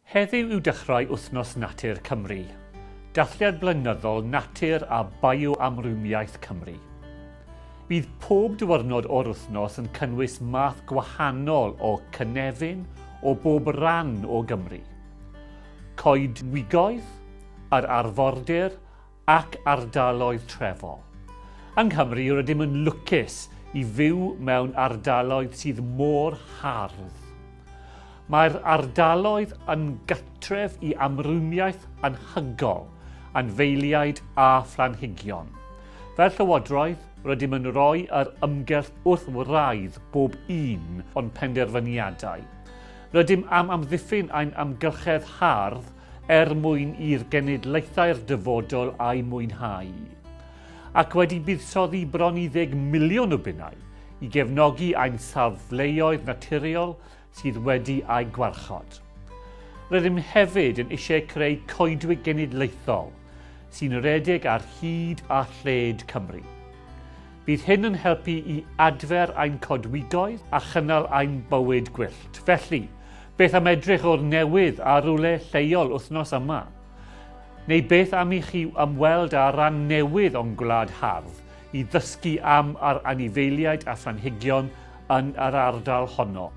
Heddiw yw dechrau wythnos Natur Cymru, dathliad blynyddol natur a bioamrywiaeth Cymru. Bydd pob diwrnod o'r wythnos yn cynnwys math gwahanol o cynefin o bob ran o Gymru. Coedwigoedd, yr arfordir ac ardaloedd trefol. Yng Nghymru rydym yn lwcus i fyw mewn ardaloedd sydd mor hardd. Mae'r ardaloedd yn gatref i amrywiaeth anhygol, anfeiliaid a phlanhigion. Fel llywodraeth, rydym yn rhoi yr ymgyrch wrth wraidd bob un o'n penderfyniadau. Rydym am amddiffyn ein amgylchedd hardd mwyn i'r genedlaethau'r dyfodol a'i mwynhau. Ac wedi buddsoddi bron i 10 miliwn o bunnau i gefnogi ein safleoedd naturiol sydd wedi ei gwarchod. Rydym hefyd yn eisiau creu coedwig genedlaethol sy'n redig ar hyd a lled Cymru. Bydd hyn yn helpu i adfer ein coedwigoedd a chynnal ein bywyd gwyllt. Felly, beth am edrych o'r newydd ar rwle lleol wythnos yma? Neu beth am i chi ymweld â ran newydd o'n gwlad hardd i ddysgu am yr anifeiliaid a phlanhigion yn yr ardal honno?